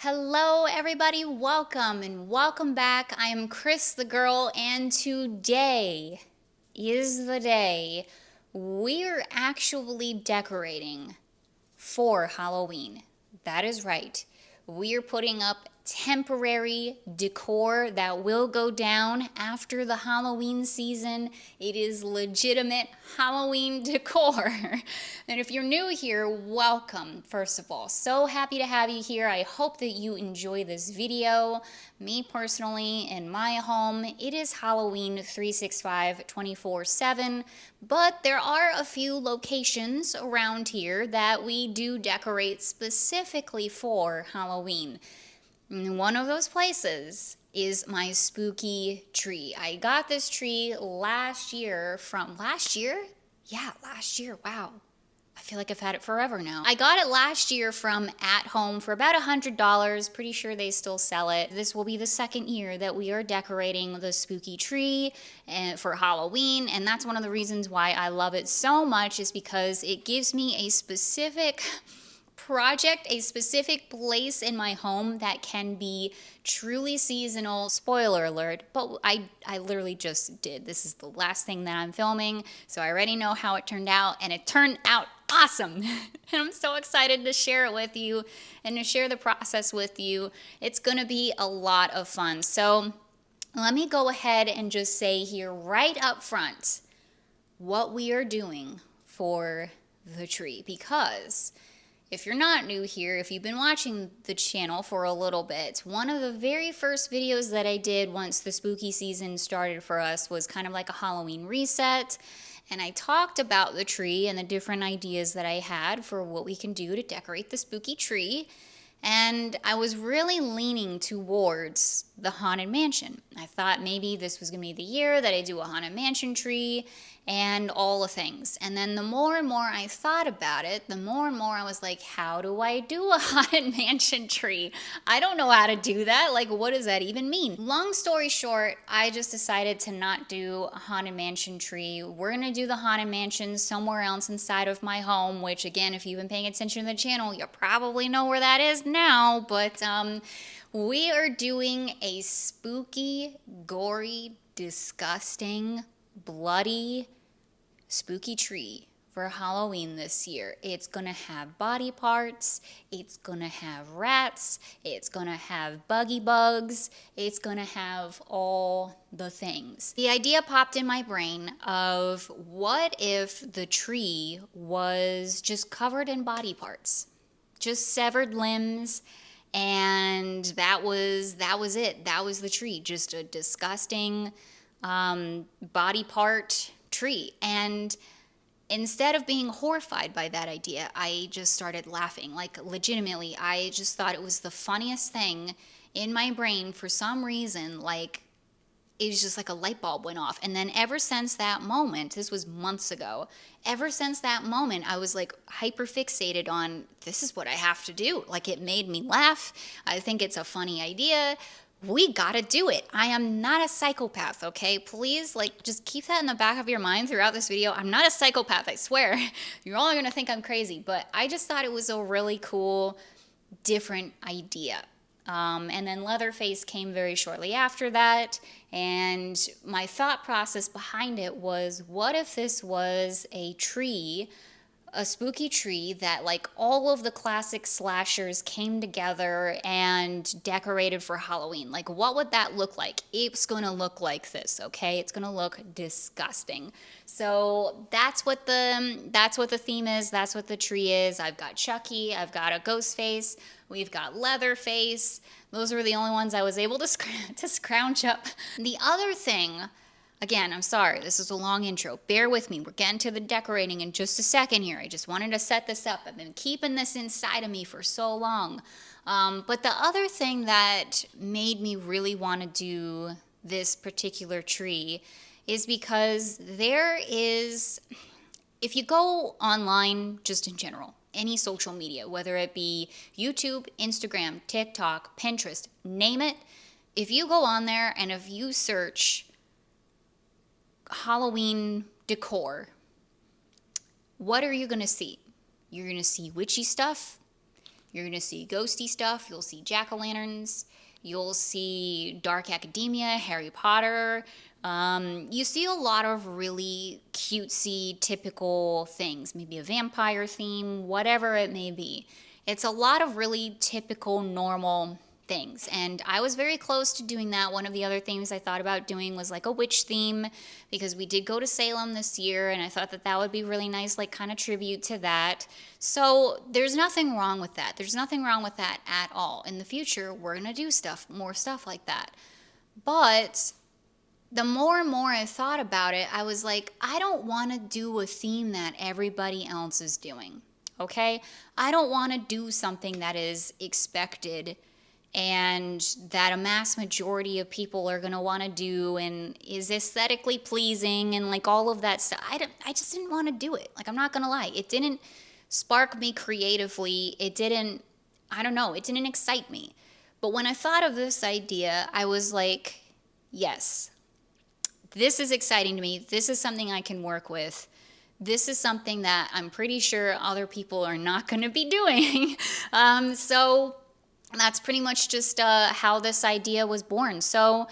Hello, everybody. Welcome and welcome back. I am CrisTheGirl, and today is the day we're actually decorating for Halloween. That is right. We're putting up temporary decor that will go down after the Halloween season. It is legitimate Halloween decor. And if you're new here, welcome, first of all. So happy to have you here. I hope that you enjoy this video. Me personally, in my home, it is Halloween 365 24/7, but there are a few locations around here that we do decorate specifically for Halloween. One of those places is my spooky tree. I got this tree last year. Yeah, last year. Wow. I feel like I've had it forever now. I got it last year from At Home for about $100. Pretty sure they still sell it. This will be the second year that we are decorating the spooky tree for Halloween, and that's one of the reasons why I love it so much, is because it gives me a specific project, a specific place in my home that can be truly seasonal. Spoiler alert, but I literally just did. This is the last thing that I'm filming, so I already know how it turned out, and it turned out awesome. And I'm so excited to share it with you and to share the process with you. It's gonna be a lot of fun. So let me go ahead and just say here right up front what we are doing for the tree, because if you're not new here, if you've been watching the channel for a little bit, one of the very first videos that I did once the spooky season started for us was kind of like a Halloween reset. And I talked about the tree and the different ideas that I had for what we can do to decorate the spooky tree. And I was really leaning towards the Haunted Mansion. I thought maybe this was going to be the year that I do a Haunted Mansion tree and all the things. And then the more and more I thought about it, the more and more I was like, how do I do a Haunted Mansion tree? I don't know how to do that. Like, what does that even mean? Long story short, I just decided to not do a Haunted Mansion tree. We're going to do the Haunted Mansion somewhere else inside of my home, which, again, if you've been paying attention to the channel, you probably know where that is now. But we are doing a spooky, gory, disgusting, bloody, spooky tree for Halloween this year. It's gonna have body parts, it's gonna have rats, it's gonna have buggy bugs, it's gonna have all the things. The idea popped in my brain of, what if the tree was just covered in body parts? Just severed limbs, and that was it. That was the tree, just a disgusting body part tree. And instead of being horrified by that idea, I just started laughing. Like, legitimately, I just thought it was the funniest thing in my brain. For some reason, like, it was just like a light bulb went off. And then ever since that moment, this was months ago, ever since that moment, I was like hyper fixated on, this is what I have to do. Like, it made me laugh. I think it's a funny idea. We gotta do it. I am not a psychopath, okay? Please, like, just keep that in the back of your mind throughout this video. I'm not a psychopath, I swear. You're all gonna think I'm crazy, but I just thought it was a really cool, different idea. And then Leatherface came very shortly after that, and my thought process behind it was, what if this was a tree, a spooky tree that, like, all of the classic slashers came together and decorated for Halloween? Like, what would that look like? It's gonna look like this, okay? It's gonna look disgusting. So that's what the theme is. That's what the tree is. I've got Chucky. I've got a Ghostface. We've got Leatherface. Those were the only ones I was able to scrounge up. The other thing, again, I'm sorry, this is a long intro. Bear with me. We're getting to the decorating in just a second here. I just wanted to set this up. I've been keeping this inside of me for so long. But the other thing that made me really want to do this particular tree is because there is, if you go online just in general, any social media, whether it be YouTube, Instagram, TikTok, Pinterest, name it, if you go on there and if you search Halloween decor, what are you going to see? You're going to see witchy stuff. You're gonna see ghosty stuff, you'll see jack-o'-lanterns, you'll see dark academia, Harry Potter. You see a lot of really cutesy, typical things, maybe a vampire theme, whatever it may be. It's a lot of really typical, normal things. And I was very close to doing that. One of the other things I thought about doing was like a witch theme, because we did go to Salem this year, and I thought that that would be really nice, like kind of tribute to that. So there's nothing wrong with that. There's nothing wrong with that at all. In the future, we're going to do more stuff like that. But the more and more I thought about it, I was like, I don't want to do a theme that everybody else is doing. Okay? I don't want to do something that is expected and that a mass majority of people are going to want to do and is aesthetically pleasing and like all of that stuff. I just didn't want to do it. Like, I'm not going to lie. It didn't spark me creatively. It didn't, I don't know, it didn't excite me. But when I thought of this idea, I was like, yes, this is exciting to me. This is something I can work with. This is something that I'm pretty sure other people are not going to be doing. So that's pretty much just how this idea was born. So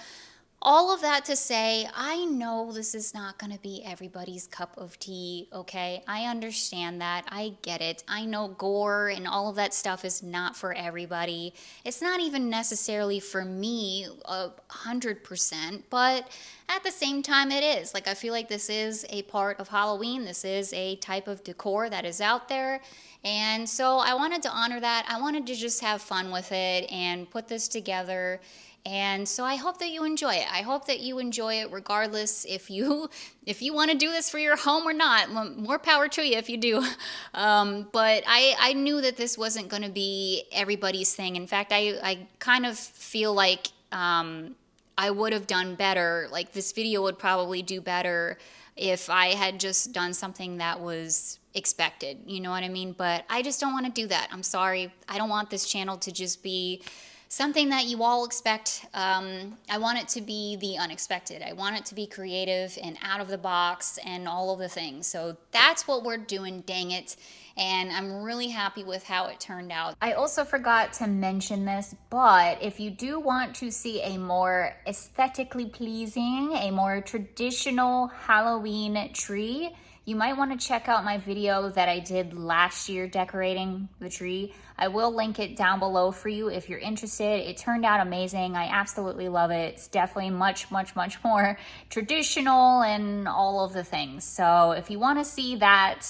all of that to say, I know this is not going to be everybody's cup of tea, okay? I understand that. I get it. I know gore and all of that stuff is not for everybody. It's not even necessarily for me 100%, but at the same time it is. Like, I feel like this is a part of Halloween. This is a type of decor that is out there. And so I wanted to honor that. I wanted to just have fun with it and put this together. And so I hope that you enjoy it. I hope that you enjoy it regardless if you want to do this for your home or not. More power to you if you do. But I knew that this wasn't going to be everybody's thing. In fact, I kind of feel like I would have done better. Like, this video would probably do better if I had just done something that was expected. You know what I mean? But I just don't want to do that. I'm sorry. I don't want this channel to just be something that you all expect. I want it to be the unexpected. I want it to be creative and out of the box and all of the things. So that's what we're doing, dang it. And I'm really happy with how it turned out. I also forgot to mention this, but if you do want to see a more aesthetically pleasing, a more traditional Halloween tree, you might want to check out my video that I did last year decorating the tree. I will link it down below for you if you're interested. It turned out amazing. I absolutely love it. It's definitely much, much, much more traditional and all of the things. So if you want to see that,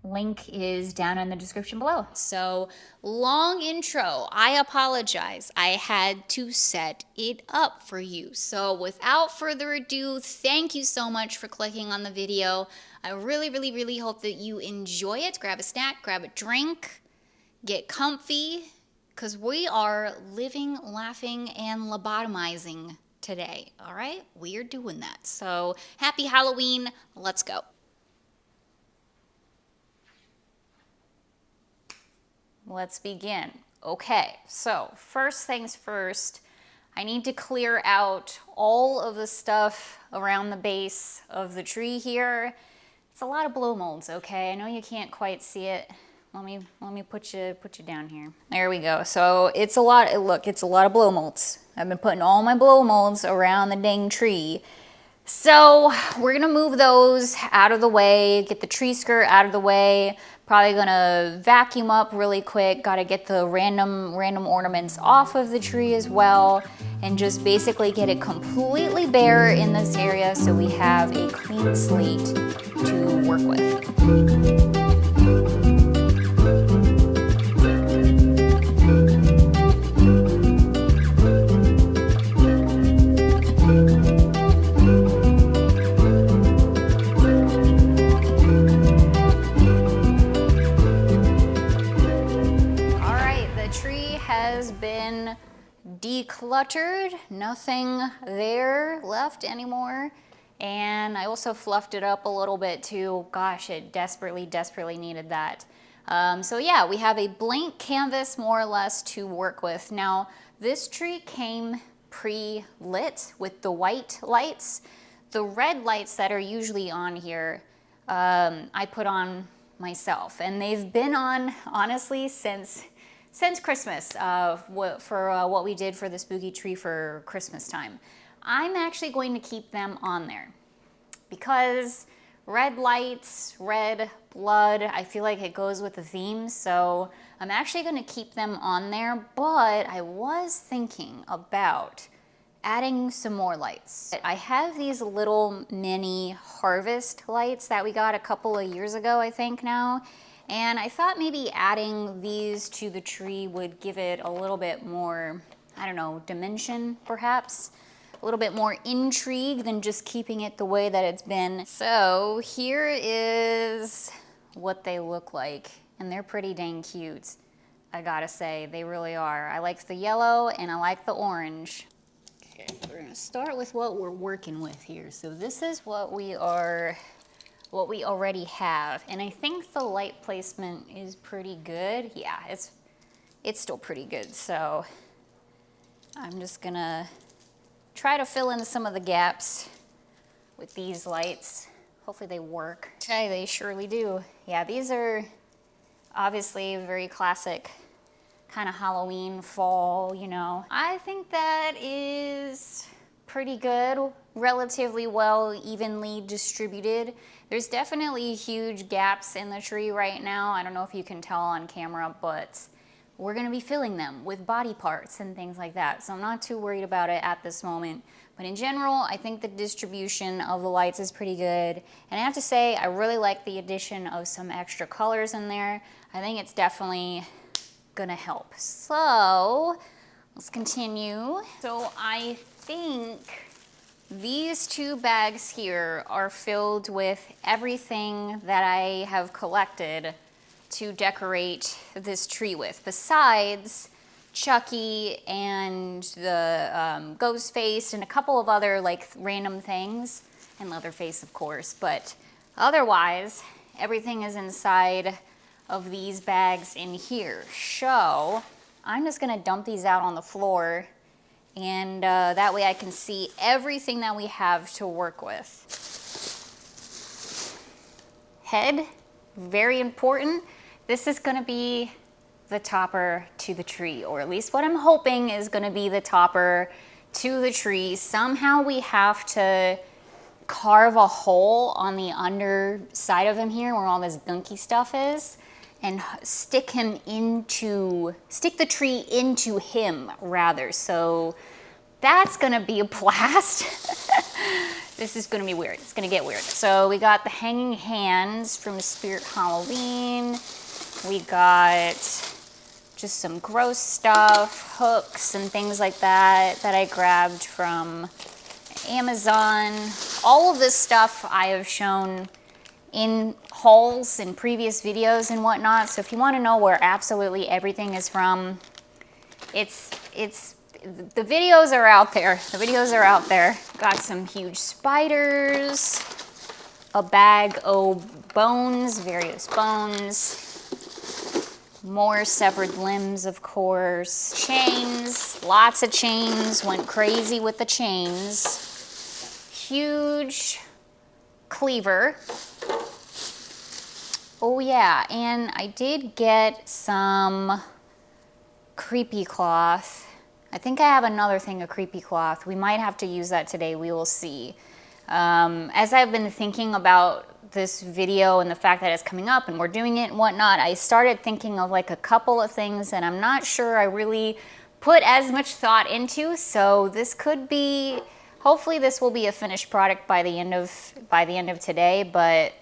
link is down in the description below. So, long intro. I apologize. I had to set it up for you. So without further ado, thank you so much for clicking on the video. I really, really, really hope that you enjoy it. Grab a snack, grab a drink, get comfy, because we are living, laughing, and lobotomizing today. All right? We are doing that. So happy Halloween. Let's go. Let's begin. Okay, so first things first, I need to clear out all of the stuff around the base of the tree here. It's a lot of blow molds, okay? I know you can't quite see it. Let me put you down here. There we go. So it's a lot, look, it's a lot of blow molds. I've been putting all my blow molds around the dang tree. So we're gonna move those out of the way, get the tree skirt out of the way. Probably gonna vacuum up really quick. Gotta get the random ornaments off of the tree as well, and just basically get it completely bare in this area so we have a clean slate to work with. Decluttered, nothing there left anymore. And I also fluffed it up a little bit too. Gosh, it desperately needed that. So yeah, we have a blank canvas more or less to work with. Now, this tree came pre-lit with the white lights. The red lights that are usually on here, I put on myself. And they've been on, honestly, since since Christmas, what we did for the spooky tree for Christmas time. I'm actually going to keep them on there because red lights, red blood, I feel like it goes with the theme, so I'm actually going to keep them on there, but I was thinking about adding some more lights. I have these little mini harvest lights that we got a couple of years ago, I think now, and I thought maybe adding these to the tree would give it a little bit more, I don't know, dimension perhaps? A little bit more intrigue than just keeping it the way that it's been. So here is what they look like, and they're pretty dang cute. I gotta say, they really are. I like the yellow and I like the orange. Okay, we're gonna start with what we're working with here. So this is what we already have, and I think the light placement is pretty good. Yeah, it's still pretty good. So I'm just gonna try to fill in some of the gaps with these lights. Hopefully they work. Okay, they surely do. Yeah, these are obviously very classic kind of Halloween, fall, you know. I think that is pretty good, relatively well, evenly distributed. There's definitely huge gaps in the tree right now. I don't know if you can tell on camera, but we're gonna be filling them with body parts and things like that. So I'm not too worried about it at this moment. But in general, I think the distribution of the lights is pretty good. And I have to say, I really like the addition of some extra colors in there. I think it's definitely gonna help. So let's continue. So I think these two bags here are filled with everything that I have collected to decorate this tree with, besides Chucky and the Ghostface and a couple of other like random things, and Leatherface of course, but otherwise everything is inside of these bags in here. So I'm just gonna dump these out on the floor, and that way I can see everything that we have to work with. Head, very important. This is gonna be the topper to the tree, or at least what I'm hoping is gonna be the topper to the tree. Somehow we have to carve a hole on the underside of him here where all this gunky stuff is, and stick the tree into him rather. So that's gonna be a blast. This is gonna be weird, it's gonna get weird. So we got the hanging hands from Spirit Halloween. We got just some gross stuff, hooks and things like that I grabbed from Amazon. All of this stuff I have shown in hauls in previous videos and whatnot. So if you want to know where absolutely everything is from, the videos are out there. The videos are out there. Got some huge spiders, a bag of bones, various bones, more severed limbs, of course. Chains, lots of chains, went crazy with the chains. Huge cleaver. Oh yeah, and I did get some creepy cloth. I think I have another thing of creepy cloth. We might have to use that today, we will see. As I've been thinking about this video and the fact that it's coming up and we're doing it and whatnot, I started thinking of like a couple of things that I'm not sure I really put as much thought into. So this could be, hopefully this will be a finished product by the end of today, but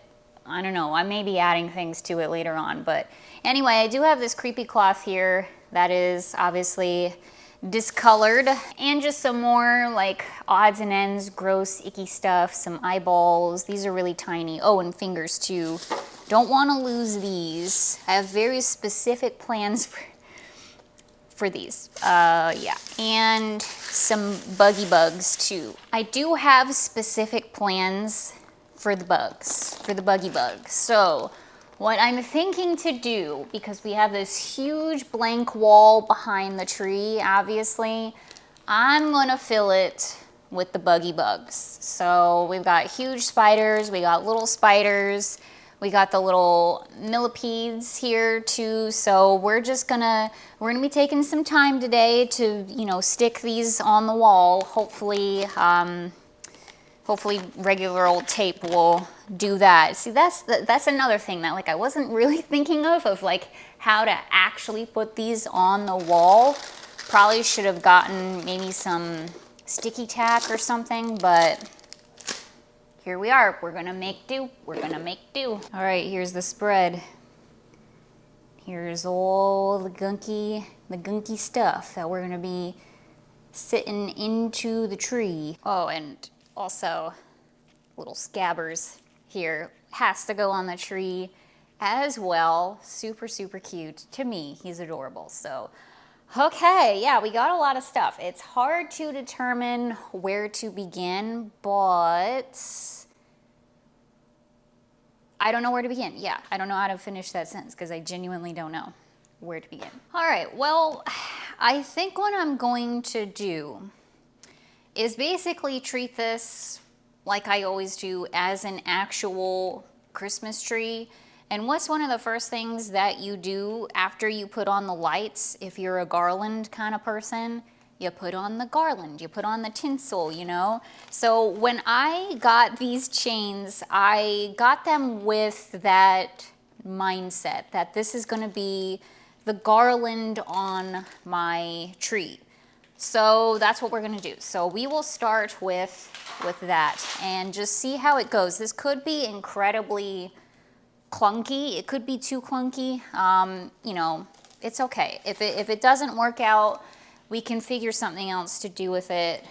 I don't know, I may be adding things to it later on. But anyway, I do have this creepy cloth here that is obviously discolored, and just some more like odds and ends, gross, icky stuff, some eyeballs. These are really tiny. Oh, and fingers too. Don't want to lose these. I have very specific plans for these. Yeah, and some buggy bugs too. I do have specific plans for the bugs, for the buggy bugs. So what I'm thinking to do, because we have this huge blank wall behind the tree, obviously, I'm gonna fill it with the buggy bugs. So we've got huge spiders, we got little spiders, We got the little millipedes here too. So we're gonna be taking some time today to, you know, stick these on the wall. Hopefully, hopefully regular old tape will do that. See, that's another thing that like I wasn't really thinking of like how to actually put these on the wall. Probably should have gotten maybe some sticky tack or something, but here we are. We're gonna make do. We're gonna make do. All right, here's the spread. Here's all the gunky stuff that we're gonna be sitting into the tree. Oh, and also little scabbers here has to go on the tree as well. Super, super cute. To me, he's adorable. So, okay, yeah, we got a lot of stuff. It's hard to determine where to begin, but I don't know where to begin. Yeah, I don't know how to finish that sentence because I genuinely don't know where to begin. All right, well, I think what I'm going to do is basically treat this like I always do as an actual Christmas tree. And what's one of the first things that you do after you put on the lights? If you're a garland kind of person, you put on the garland, you put on the tinsel, you know? So when I got these chains, I got them with that mindset that this is gonna be the garland on my tree. So that's what we're gonna do. So we will start with that and just see how it goes. This could be incredibly clunky. It could be too clunky. You know, it's okay. If it doesn't work out, we can figure something else to do with it.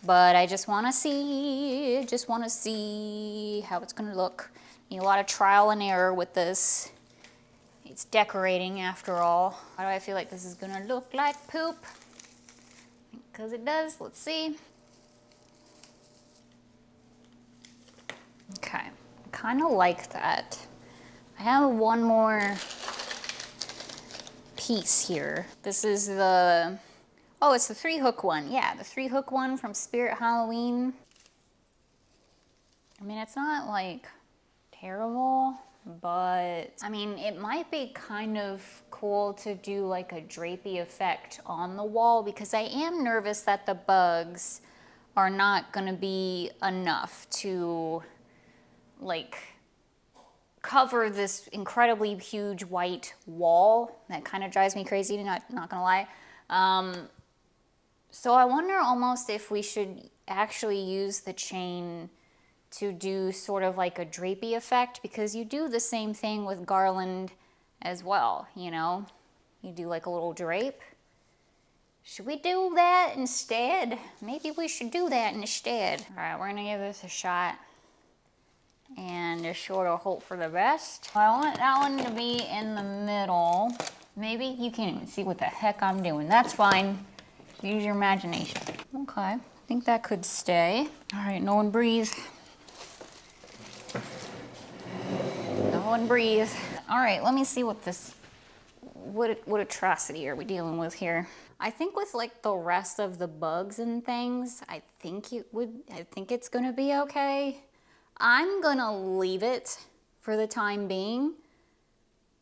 But I just wanna see how it's gonna look. Need a lot of trial and error with this. It's decorating after all. Why do I feel like this is gonna look like poop? Because it does. Let's see. Okay, kind of like that. I have one more piece here. This is the, oh, it's the 3-hook one. Yeah, the 3-hook one from Spirit Halloween. I mean, it's not like terrible, but I mean, it might be kind of cool to do like a drapey effect on the wall because I am nervous that the bugs are not gonna be enough to like cover this incredibly huge white wall. That kind of drives me crazy, not gonna lie. So I wonder almost if we should actually use the chain to do sort of like a drapey effect, because you do the same thing with garland as well, you know? You do like a little drape. Should we do that instead? Maybe we should do that instead. All right, we're gonna give this a shot and just sort of hope for the best. I want that one to be in the middle. Maybe you can't even see what the heck I'm doing. That's fine. Use your imagination. Okay, I think that could stay. All right, no one breathe. No one breathe. All right, let me see what this, what atrocity are we dealing with here? I think with like the rest of the bugs and things, I think it's gonna be okay. I'm gonna leave it for the time being.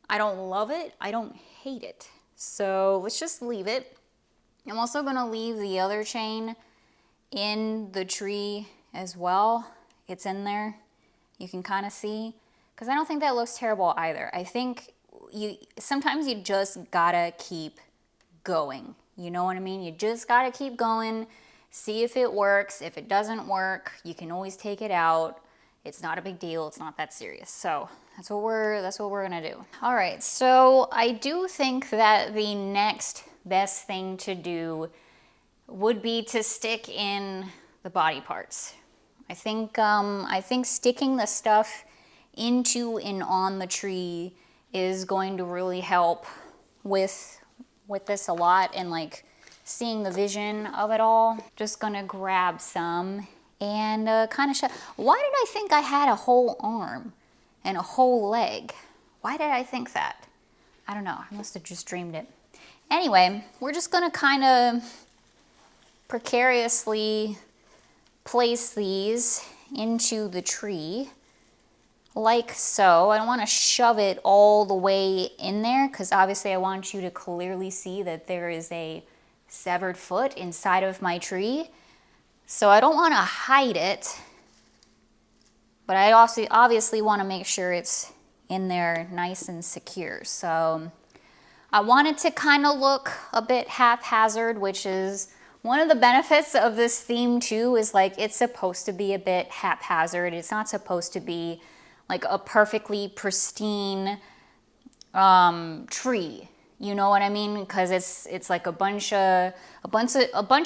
I don't love it, I don't hate it. So let's just leave it. I'm also gonna leave the other chain in the tree as well. It's in there, you can kind of see, because I don't think that looks terrible either. I think sometimes you just gotta keep going. You know what I mean? You just gotta keep going, see if it works. If it doesn't work, you can always take it out. It's not a big deal, it's not that serious. So that's what we're gonna do. All right, so I do think that the next best thing to do would be to stick in the body parts. I think sticking the stuff into and on the tree is going to really help with this a lot, and like seeing the vision of it all. Just gonna grab some and kind of show. Why did I think I had a whole arm and a whole leg? Why did I think that? I don't know, I must have just dreamed it. Anyway, we're just gonna kind of precariously place these into the tree like so. I don't want to shove it all the way in there because obviously I want you to clearly see that there is a severed foot inside of my tree. So I don't want to hide it, but I also obviously want to make sure it's in there nice and secure. So I want it to kind of look a bit haphazard, which is one of the benefits of this theme too, is like it's supposed to be a bit haphazard. It's not supposed to be like a perfectly pristine tree. You know what I mean? Because it's like a bunch of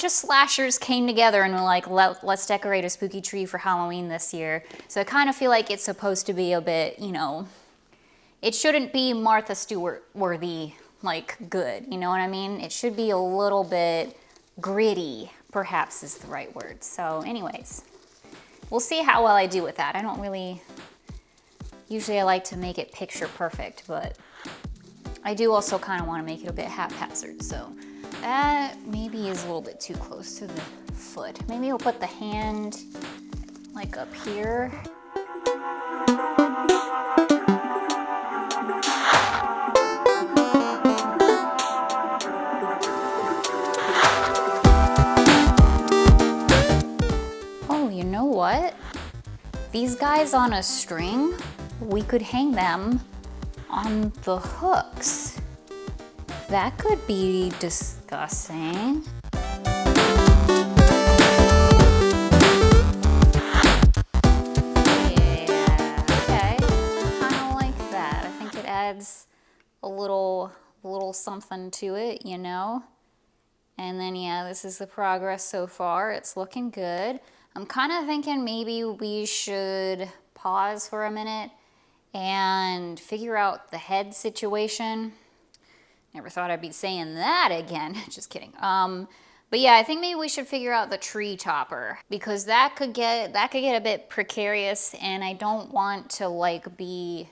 slashers came together and were like, let's decorate a spooky tree for Halloween this year. So I kind of feel like it's supposed to be a bit, you know, it shouldn't be Martha Stewart worthy, like good. You know what I mean? It should be a little bit gritty, perhaps is the right word. So anyways, we'll see how well I do with that. I don't really, usually I like to make it picture perfect, but I do also kind of want to make it a bit haphazard. So that maybe is a little bit too close to the foot. Maybe we'll put the hand like up here. You know what? These guys on a string, we could hang them on the hooks. That could be disgusting. Yeah, okay. Kind of like that. I think it adds a little something to it, you know? And then yeah, this is the progress so far. It's looking good. I'm kind of thinking maybe we should pause for a minute and figure out the head situation. Never thought I'd be saying that again. Just kidding. But yeah, I think maybe we should figure out the tree topper because that could get a bit precarious, and I don't want to like be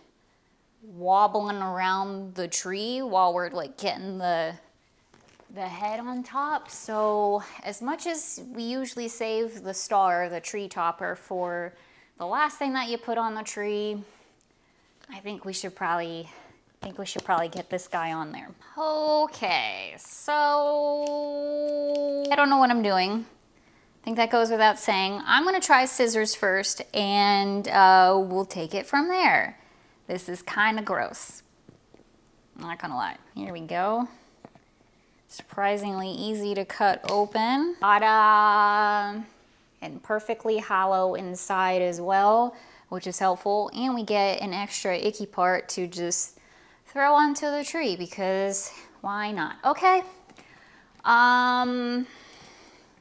wobbling around the tree while we're like getting the head on top. So as much as we usually save the star, the tree topper, for the last thing that you put on the tree, I think we should probably get this guy on there. Okay, so I don't know what I'm doing. I think that goes without saying. I'm gonna try scissors first, and we'll take it from there. This is kind of gross. I'm not gonna lie. Here we go. Surprisingly easy to cut open. Ta-da! And perfectly hollow inside as well, which is helpful. And we get an extra icky part to just throw onto the tree because why not? Okay.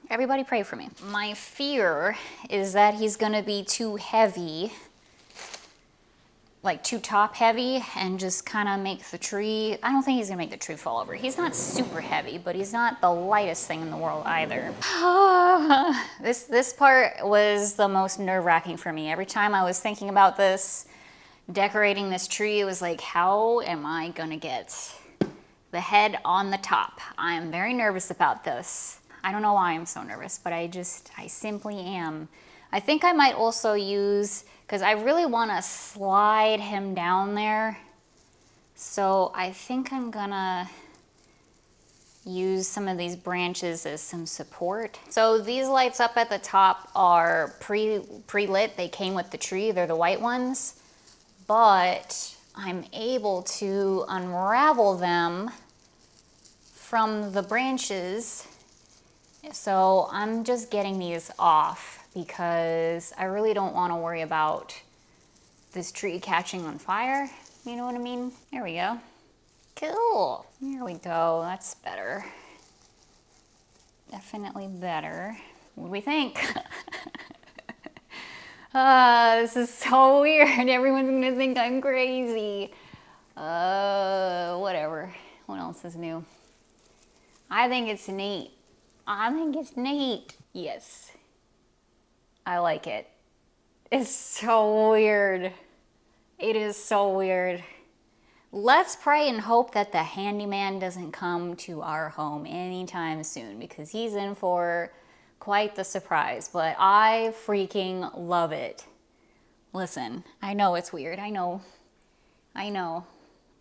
Everybody pray for me. My fear is that he's gonna be too heavy, like too top heavy, and just kind of make the tree, I don't think he's gonna make the tree fall over. He's not super heavy, but he's not the lightest thing in the world either. This part was the most nerve-wracking for me. Every time I was thinking about this, decorating this tree, it was like, how am I gonna get the head on the top? I am very nervous about this. I don't know why I'm so nervous, but I simply am. I think I might also use, because I really want to slide him down there. So I think I'm gonna use some of these branches as some support. So these lights up at the top are pre-lit. They came with the tree. They're the white ones. But I'm able to unravel them from the branches. So I'm just getting these off because I really don't want to worry about this tree catching on fire. You know what I mean? There we go. Cool. There we go. That's better. Definitely better. What do we think? This is so weird. Everyone's gonna think I'm crazy. Whatever. What else is new? I think it's neat. I think it's neat. Yes. I like it. It's so weird. It is so weird. Let's pray and hope that the handyman doesn't come to our home anytime soon because he's in for quite the surprise, but I freaking love it. Listen, I know it's weird. I know.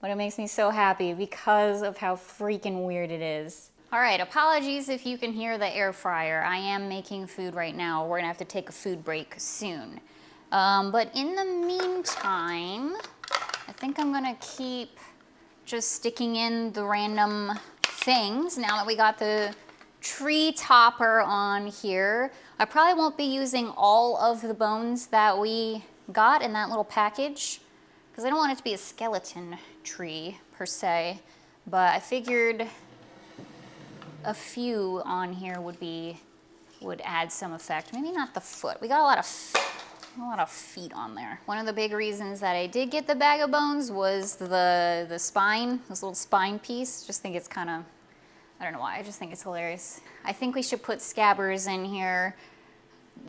But it makes me so happy because of how freaking weird it is. All right, apologies if you can hear the air fryer. I am making food right now. We're gonna have to take a food break soon. But in the meantime, I think I'm gonna keep just sticking in the random things now that we got the tree topper on here. I probably won't be using all of the bones that we got in that little package because I don't want it to be a skeleton tree per se, but I figured a few on here would add some effect. Maybe not the foot. We got a lot of feet on there. One of the big reasons that I did get the bag of bones was the spine, this little spine piece. Just think it's kind of, I don't know why, I just think it's hilarious. I think we should put Scabbers in here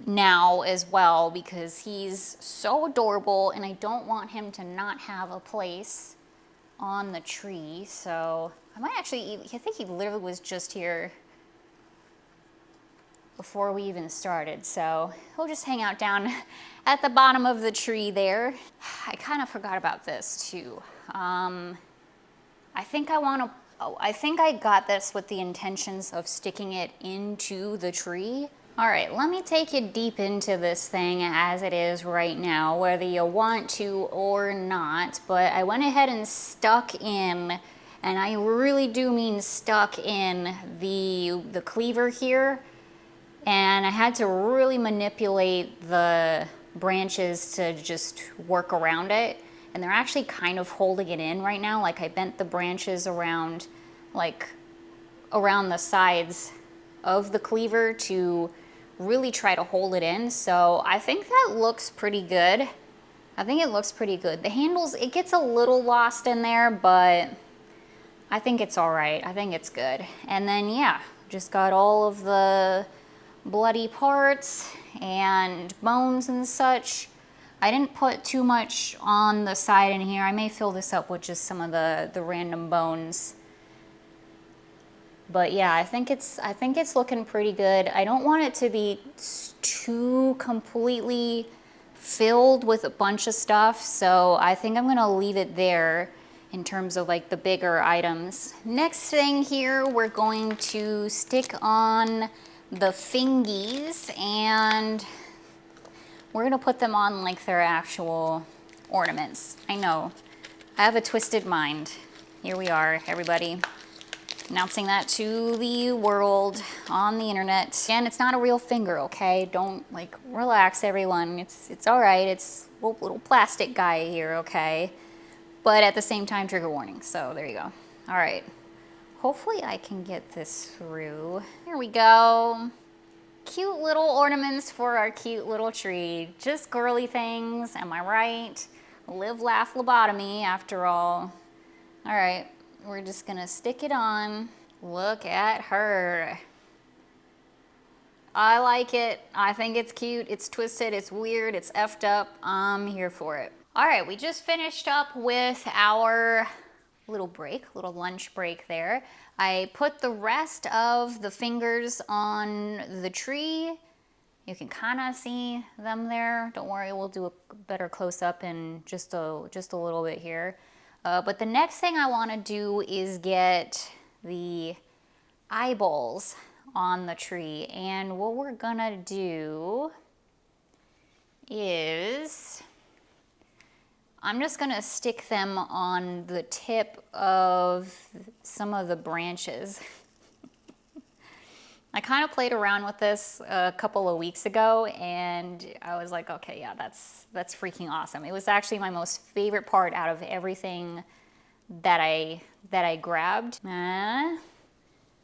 now as well because he's so adorable and I don't want him to not have a place on the tree. So I might actually, I think he literally was just here before we even started. So he'll just hang out down at the bottom of the tree there. I kind of forgot about this too. I think I got this with the intentions of sticking it into the tree. All right, let me take you deep into this thing as it is right now, whether you want to or not, but I went ahead and stuck in, and I really do mean stuck in the cleaver here, and I had to really manipulate the branches to just work around it, and they're actually kind of holding it in right now. Like I bent the branches around, like around the sides of the cleaver to really try to hold it in. So I think that looks pretty good. I think it looks pretty good. The handles, it gets a little lost in there, but I think it's all right. I think it's good. And then yeah, just got all of the bloody parts and bones and such. I didn't put too much on the side in here. I may fill this up with just some of the random bones. But yeah, I think it's looking pretty good. I don't want it to be too completely filled with a bunch of stuff, so I think I'm gonna leave it there in terms of like the bigger items. Next thing here, we're going to stick on the fingies and we're gonna put them on like their actual ornaments. I know, I have a twisted mind. Here we are, everybody. Announcing that to the world on the internet. And it's not a real finger, okay? Don't, like, relax, everyone. It's all right. It's a little plastic guy here, okay? But at the same time, trigger warning. So there you go. All right. Hopefully I can get this through. Here we go. Cute little ornaments for our cute little tree. Just girly things, am I right? Live, laugh, lobotomy, after all. All right. We're just gonna stick it on. Look at her. I like it. I think it's cute. It's twisted. It's weird. It's effed up. I'm here for it. All right, we just finished up with our little lunch break there. I put the rest of the fingers on the tree. You can kind of see them there. Don't worry, we'll do a better close-up in just a little bit here. But the next thing I want to do is get the eyeballs on the tree. And what we're gonna do is I'm just gonna stick them on the tip of some of the branches. I kind of played around with this a couple of weeks ago and I was like, okay, yeah, that's freaking awesome. It was actually my most favorite part out of everything that I grabbed.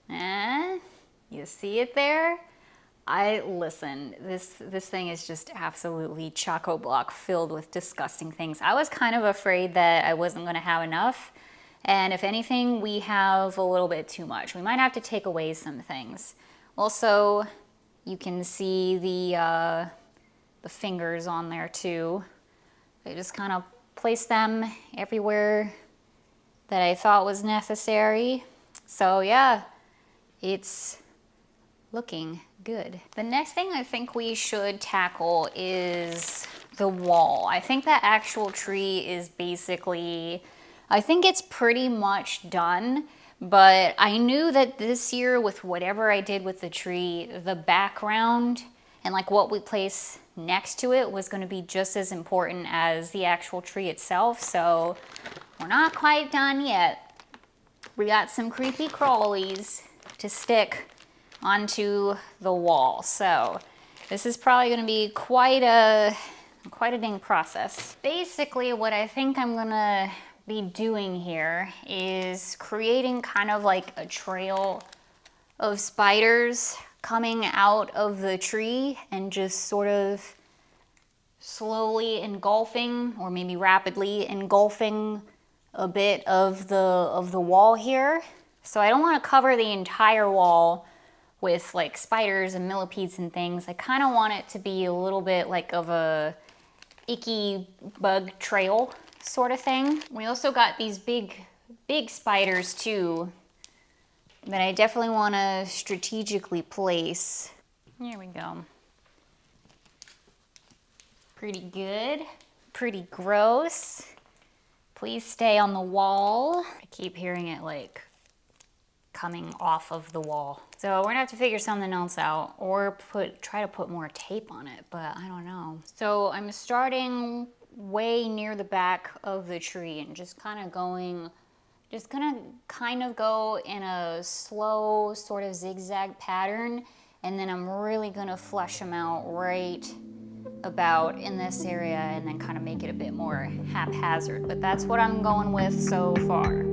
You see it there? Listen, this thing is just absolutely chock-a-block filled with disgusting things. I was kind of afraid that I wasn't gonna have enough. And if anything, we have a little bit too much. We might have to take away some things. Also, you can see the fingers on there too. I just kind of placed them everywhere that I thought was necessary. So yeah, it's looking good. The next thing I think we should tackle is the wall. I think that actual tree is basically, I think it's pretty much done, but I knew that this year with whatever I did with the tree, the background and like what we place next to it was going to be just as important as the actual tree itself. So we're not quite done yet. We got some creepy crawlies to stick onto the wall. So this is probably going to be quite a dang process. Basically, what I think I'm gonna be doing here is creating kind of like a trail of spiders coming out of the tree and just sort of slowly engulfing, or maybe rapidly engulfing, a bit of the wall here. So I don't want to cover the entire wall with like spiders and millipedes and things. I kind of want it to be a little bit like of a icky bug trail sort of thing. We also got these big spiders too that I definitely want to strategically place. Here we go. Pretty good, pretty gross. Please stay on the wall. I keep hearing it like coming off of the wall. So we're gonna have to figure something else out, or try to put more tape on it, but I don't know. So I'm starting way near the back of the tree and just gonna kind of go in a slow sort of zigzag pattern, and then I'm really gonna flesh them out right about in this area and then kind of make it a bit more haphazard. But that's what I'm going with so far.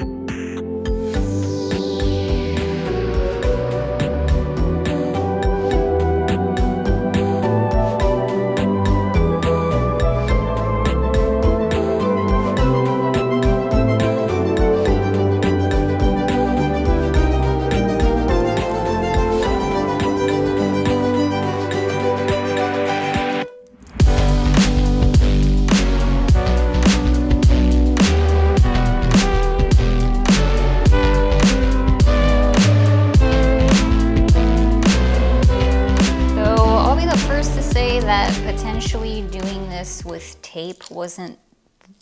Potentially doing this with tape wasn't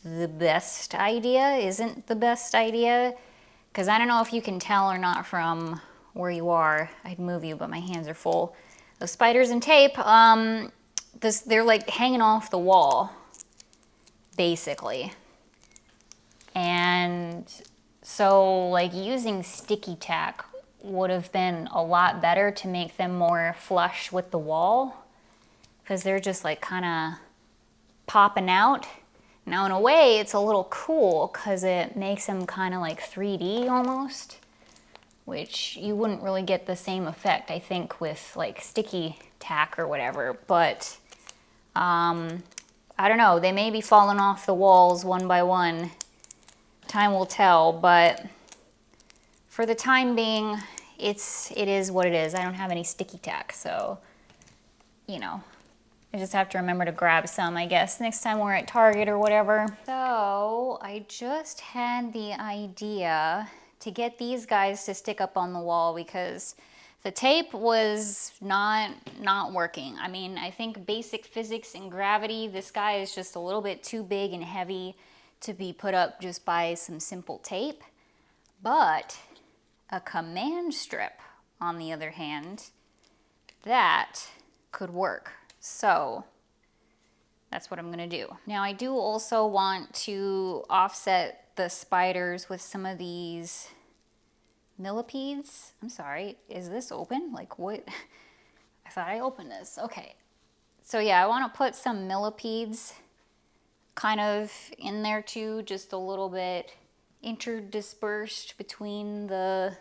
the best idea, isn't the best idea, because I don't know if you can tell or not from where you are. I'd move you, but my hands are full of spiders and tape. They're like hanging off the wall, basically. And so like using sticky tack would have been a lot better to make them more flush with the wall, because they're just like kind of popping out. Now in a way it's a little cool because it makes them kind of like 3D almost, which you wouldn't really get the same effect I think with like sticky tack or whatever. But I don't know, they may be falling off the walls one by one. Time will tell, but for the time being it is what it is. I don't have any sticky tack, so you know, I just have to remember to grab some, I guess, next time we're at Target or whatever. So I just had the idea to get these guys to stick up on the wall because the tape was not working. I mean, I think basic physics and gravity, this guy is just a little bit too big and heavy to be put up just by some simple tape. But a command strip, on the other hand, that could work. So that's what I'm gonna do. Now I do also want to offset the spiders with some of these millipedes. I'm sorry, is this open? Like what? I thought I opened this. Okay. So yeah, I want to put some millipedes kind of in there too, just a little bit interdispersed between the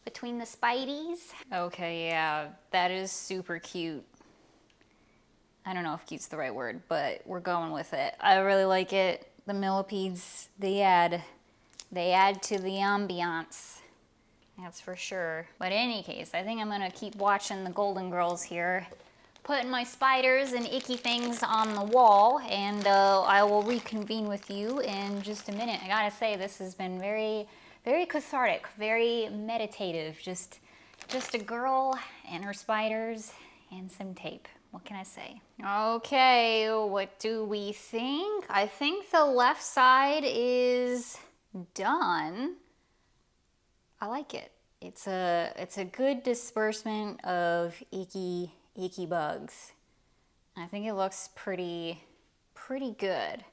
spideys. Okay, yeah, that is super cute. I don't know if cute's the right word, but we're going with it. I really like it. The millipedes, they add to the ambiance. That's for sure. But in any case, I think I'm gonna keep watching the Golden Girls here, putting my spiders and icky things on the wall, and I will reconvene with you in just a minute. I gotta say, this has been very, very cathartic, very meditative. Just a girl and her spiders and some tape. What can I say? Okay, what do we think? I think the left side is done. I like it. It's a good disbursement of icky bugs. I think it looks pretty good.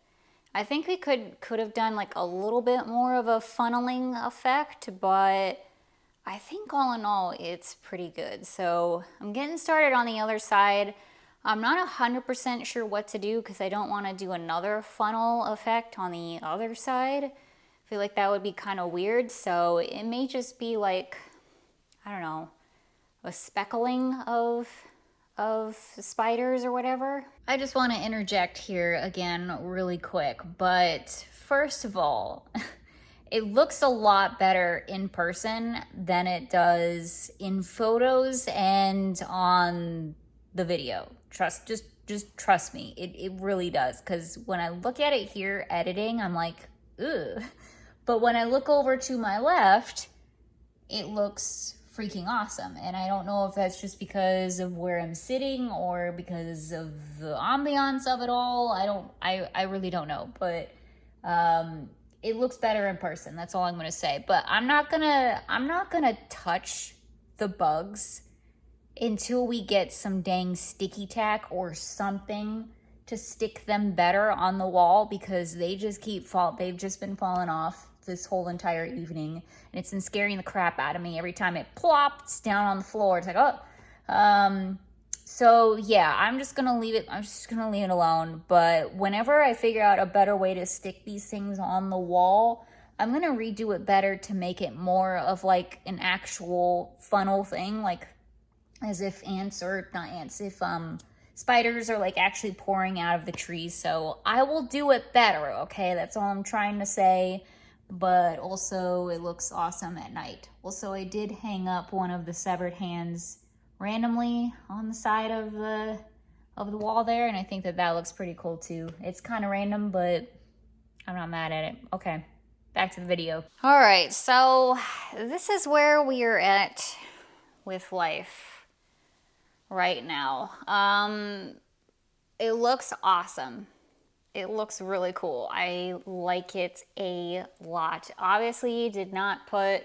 I think we could have done like a little bit more of a funneling effect, but I think all in all it's pretty good. So I'm getting started on the other side. I'm not 100% sure what to do because I don't want to do another funnel effect on the other side. I feel like that would be kind of weird, so it may just be like, I don't know, a speckling of spiders or whatever. I just want to interject here again really quick, but first of all, it looks a lot better in person than it does in photos and on the video. Just trust me, it really does, because when I look at it here editing, I'm like, ugh. But when I look over to my left, it looks freaking awesome. And I don't know if that's just because of where I'm sitting or because of the ambiance of it all. I really don't know, but it looks better in person. That's all I'm gonna say. But I'm not gonna touch the bugs until we get some dang sticky tack or something to stick them better on the wall, because they just they've just been falling off this whole entire evening, and it's been scaring the crap out of me every time it plops down on the floor. It's like, oh. So yeah, I'm just gonna leave it alone. But whenever I figure out a better way to stick these things on the wall, I'm gonna redo it better to make it more of like an actual funnel thing, like as if spiders are like actually pouring out of the trees. So I will do it better, okay? That's all I'm trying to say. But also it looks awesome at night. Also, I did hang up one of the severed hands randomly on the side of the wall there, and I think that looks pretty cool too. It's kind of random, but I'm not mad at it. Okay, back to the video. All right, so this is where we are at with life right now. It looks awesome. It looks really cool. I like it a lot. Obviously, did not put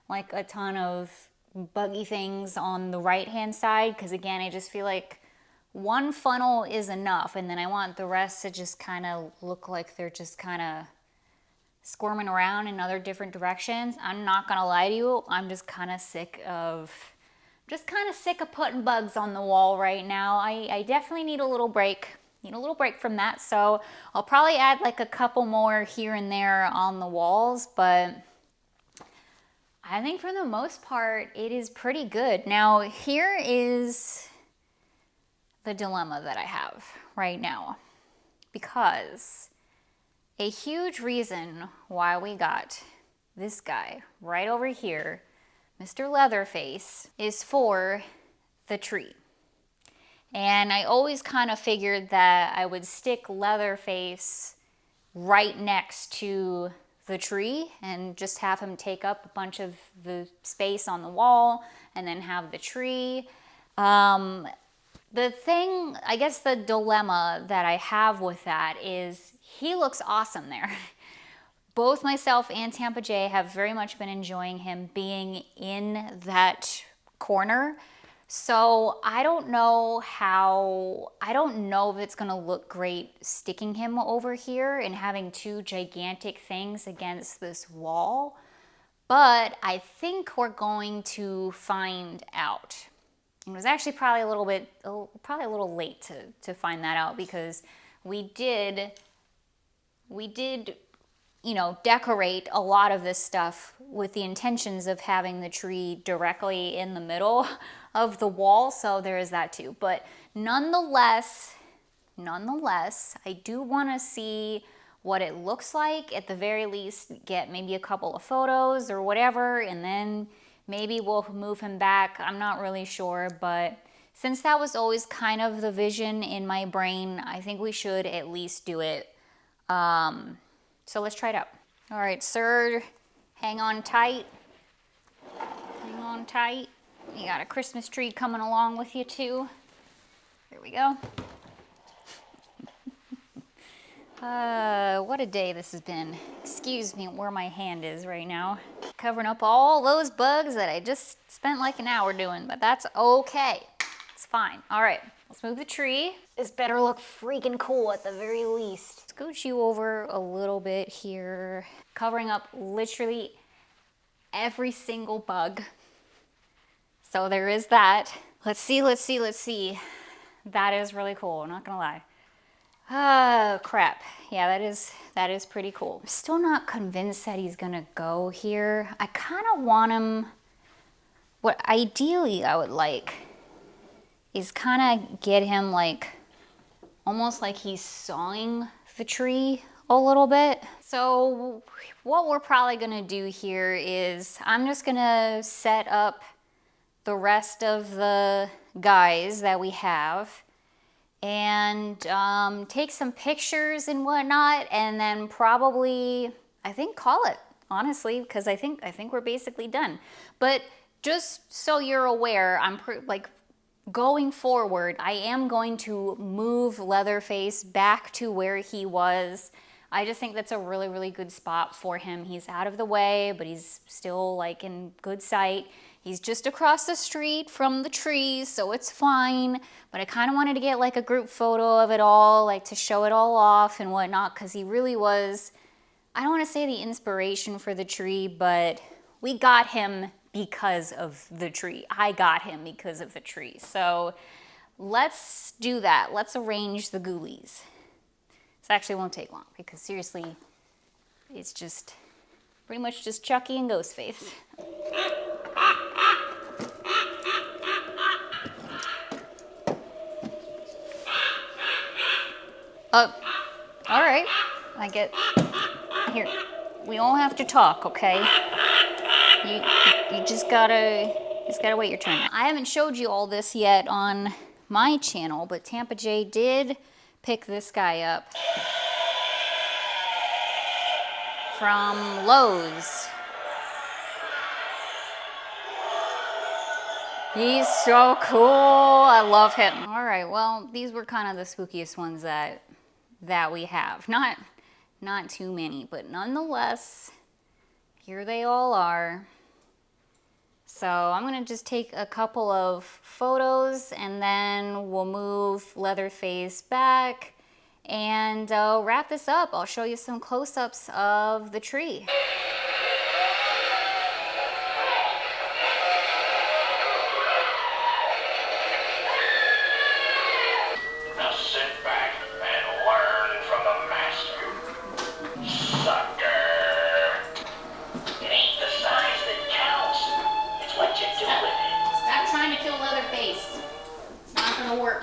like a ton of buggy things on the right hand side, because again, I just feel like one funnel is enough, and then I want the rest to just kind of look like they're just kind of squirming around in other different directions. I'm not gonna lie to you, I'm just kind of sick of putting bugs on the wall right now. I definitely need a little break. From that, so I'll probably add like a couple more here and there on the walls, but I think for the most part it is pretty good. Now here is the dilemma that I have right now, because a huge reason why we got this guy right over here, Mr. Leatherface, is for the tree. And I always kind of figured that I would stick Leatherface right next to the tree and just have him take up a bunch of the space on the wall and then have the tree. The thing, I guess the dilemma that I have with that is he looks awesome there. Both myself and Tampa Jay have very much been enjoying him being in that corner. So I don't know if it's gonna look great sticking him over here and having two gigantic things against this wall, but I think we're going to find out. It was actually probably a little late to find that out, because we did, decorate a lot of this stuff with the intentions of having the tree directly in the middle of the wall, so there is that too. But nonetheless, I do want to see what it looks like. At the very least, get maybe a couple of photos or whatever, and then maybe we'll move him back. I'm not really sure, but since that was always kind of the vision in my brain, I think we should at least do it. So let's try it out. All right, sir, hang on tight. You got a Christmas tree coming along with you too. Here we go. What a day this has been. Excuse me where my hand is right now. Covering up all those bugs that I just spent like an hour doing, but that's okay. It's fine. All right, let's move the tree. This better look freaking cool at the very least. Scooch you over a little bit here, covering up literally every single bug. So there is that. Let's see. That is really cool, I'm not gonna lie. Oh, crap. Yeah, that is pretty cool. I'm still not convinced that he's gonna go here. I kind of want him, what ideally I would like is kind of get him like, almost like he's sawing the tree a little bit. So what we're probably gonna do here is I'm just gonna set up the rest of the guys that we have and take some pictures and whatnot, and then probably, I think, call it, honestly, because I think we're basically done. But just so you're aware, like going forward, I am going to move Leatherface back to where he was. I just think that's a really, really good spot for him. He's out of the way, but he's still like in good sight. He's just across the street from the trees, so it's fine. But I kind of wanted to get like a group photo of it all, like to show it all off and whatnot, because he really was, I don't want to say the inspiration for the tree, but we got him because of the tree. I got him because of the tree. So let's do that. Let's arrange the ghoulies. This actually won't take long because seriously, it's just pretty much just Chucky and Ghostface. All right. I get here. We all have to talk, okay? You just gotta wait your turn. I haven't showed you all this yet on my channel, but Tampa Jay did pick this guy up from Lowe's. He's so cool. I love him. All right, well, these were kind of the spookiest ones that we have. Not too many, but nonetheless, here they all are. So I'm gonna just take a couple of photos and then we'll move Leatherface back and wrap this up. I'll show you some close-ups of the tree.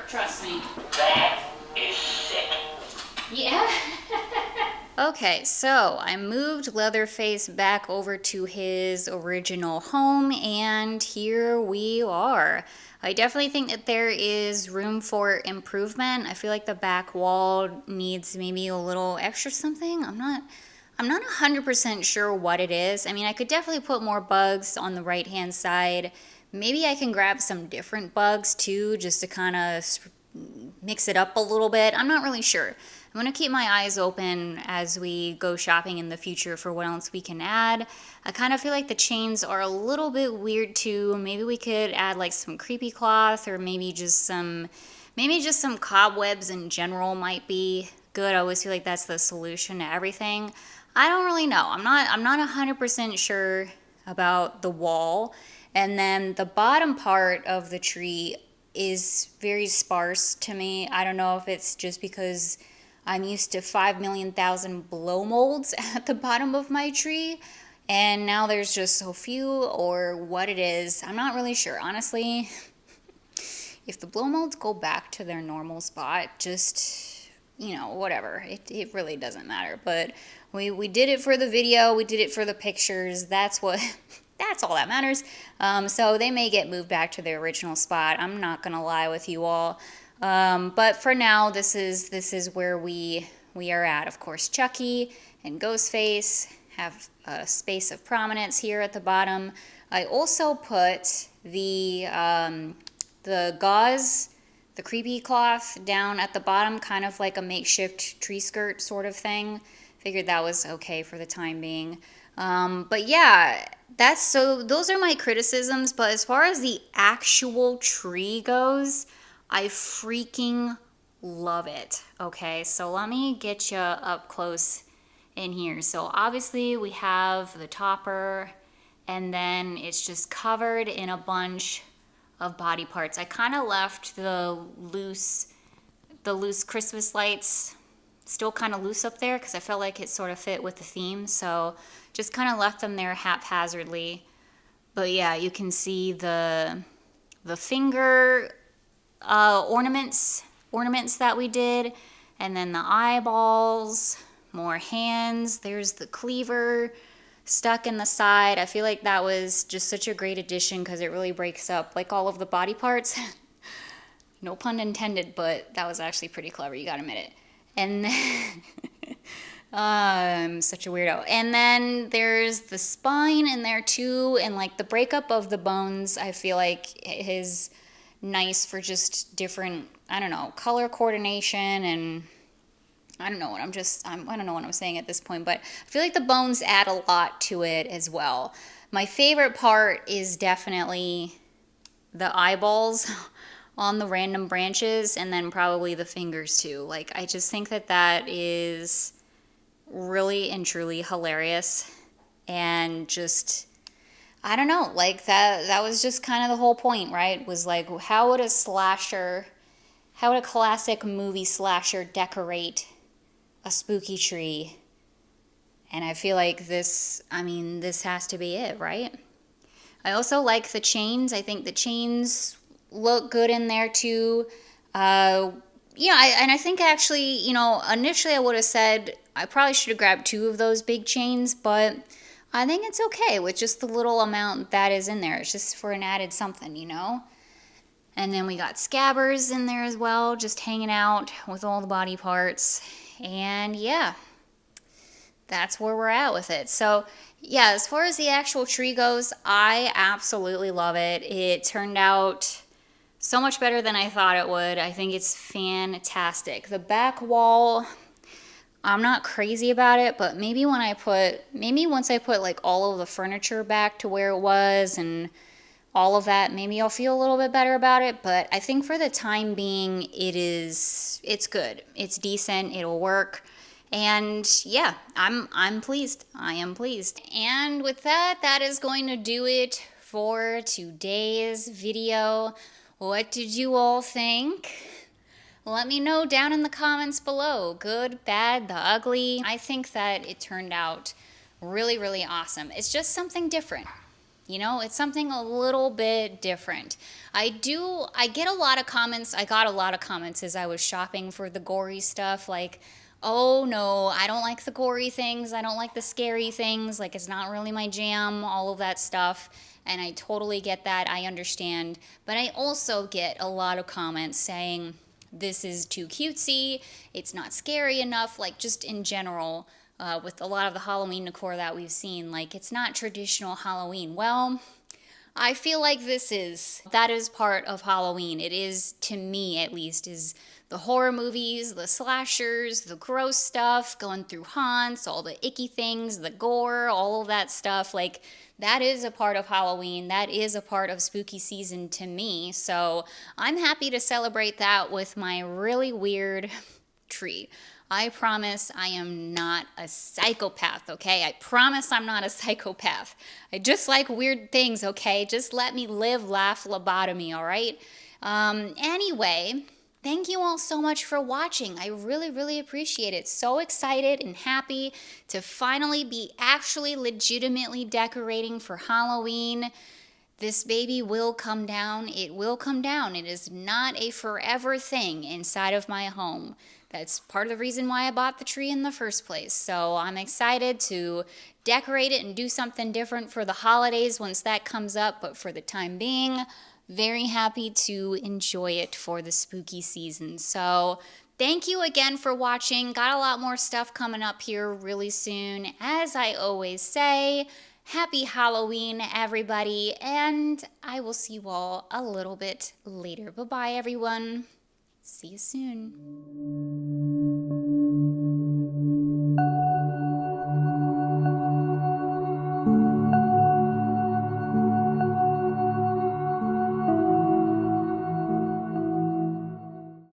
Trust me. That is sick. Yeah. Okay, so I moved Leatherface back over to his original home, and here we are. I definitely think that there is room for improvement. I feel like the back wall needs maybe a little extra something. I'm not 100% sure what it is. I mean, I could definitely put more bugs on the right-hand side. Maybe I can grab some different bugs too, just to kind of mix it up a little bit. I'm not really sure. I'm gonna keep my eyes open as we go shopping in the future for what else we can add. I kind of feel like the chains are a little bit weird too. Maybe we could add like some creepy cloth, or maybe just some cobwebs in general might be good. I always feel like that's the solution to everything. I don't really know. I'm not 100% sure about the wall. And then the bottom part of the tree is very sparse to me. I don't know if it's just because I'm used to 5 million thousand blow molds at the bottom of my tree, and now there's just so few, or what it is. I'm not really sure. Honestly, if the blow molds go back to their normal spot, just, you know, whatever. It really doesn't matter. But we did it for the video. We did it for the pictures. That's what... That's all that matters. So they may get moved back to their original spot. I'm not gonna lie with you all. But for now, this is where we are at. Of course, Chucky and Ghostface have a space of prominence here at the bottom. I also put the gauze the creepy cloth down at the bottom, kind of like a makeshift tree skirt sort of thing. Figured that was okay for the time being. But yeah, those are my criticisms. But as far as the actual tree goes, I freaking love it. Okay, so let me get you up close in here. So obviously we have the topper, and then it's just covered in a bunch of body parts. I kind of left the loose Christmas lights still kind of loose up there because I felt like it sort of fit with the theme. So just kind of left them there haphazardly. But yeah, you can see the finger ornaments that we did, and then the eyeballs, more hands. There's the cleaver stuck in the side. I feel like that was just such a great addition because it really breaks up like all of the body parts. No pun intended, but that was actually pretty clever, you gotta admit it. And then I'm such a weirdo. And then there's the spine in there too, and like the breakup of the bones I feel like is nice for just different, I don't know, color coordination, and I don't know what I don't know what I'm saying at this point, but I feel like the bones add a lot to it as well. My favorite part is definitely the eyeballs on the random branches, and then probably the fingers too. Like, I just think that that is really and truly hilarious, and just, I don't know, like that was just kind of the whole point, right? Was like, how would a classic movie slasher decorate a spooky tree? And I feel like this has to be it, right? I also like the chains. I think the chains look good in there too. And I think actually, initially I would have said I probably should have grabbed 2 of those big chains, but I think it's okay with just the little amount that is in there. It's just for an added something, And then we got scabbers in there as well, just hanging out with all the body parts. And yeah, that's where we're at with it. So yeah, as far as the actual tree goes, I absolutely love it. It turned out so much better than I thought it would. I think it's fantastic. The back wall, I'm not crazy about it, but maybe once I put like all of the furniture back to where it was and all of that, maybe I'll feel a little bit better about it. But I think for the time being, it's good. It's decent. It'll work. And yeah, I'm pleased. I am pleased. And with that, that is going to do it for today's video. What did you all think? Let me know down in the comments below. Good, bad, the ugly. I think that it turned out really, really awesome. It's just something different. It's something a little bit different. I get a lot of comments. I got a lot of comments as I was shopping for the gory stuff, like, oh no, I don't like the gory things. I don't like the scary things. Like, it's not really my jam, all of that stuff. And I totally get that. I understand. But I also get a lot of comments saying, this is too cutesy. It's not scary enough. Like, just in general, with a lot of the Halloween decor that we've seen, like, it's not traditional Halloween. Well, I feel like that is part of Halloween. It is, to me at least, is the horror movies, the slashers, the gross stuff, going through haunts, all the icky things, the gore, all of that stuff. Like, that is a part of Halloween. That is a part of spooky season to me. So I'm happy to celebrate that with my really weird tree. I promise I am not a psychopath, okay? I promise I'm not a psychopath. I just like weird things, okay? Just let me live, laugh, lobotomy, all right? Anyway, thank you all so much for watching. I really, really appreciate it. So excited and happy to finally be actually legitimately decorating for Halloween. This baby will come down. It will come down. It is not a forever thing inside of my home. That's part of the reason why I bought the tree in the first place. So I'm excited to decorate it and do something different for the holidays once that comes up. But for the time being, very happy to enjoy it for the spooky season. So thank you again for watching. Got a lot more stuff coming up here really soon. As I always say, happy Halloween, everybody. And I will see you all a little bit later. Bye-bye, everyone. See you soon.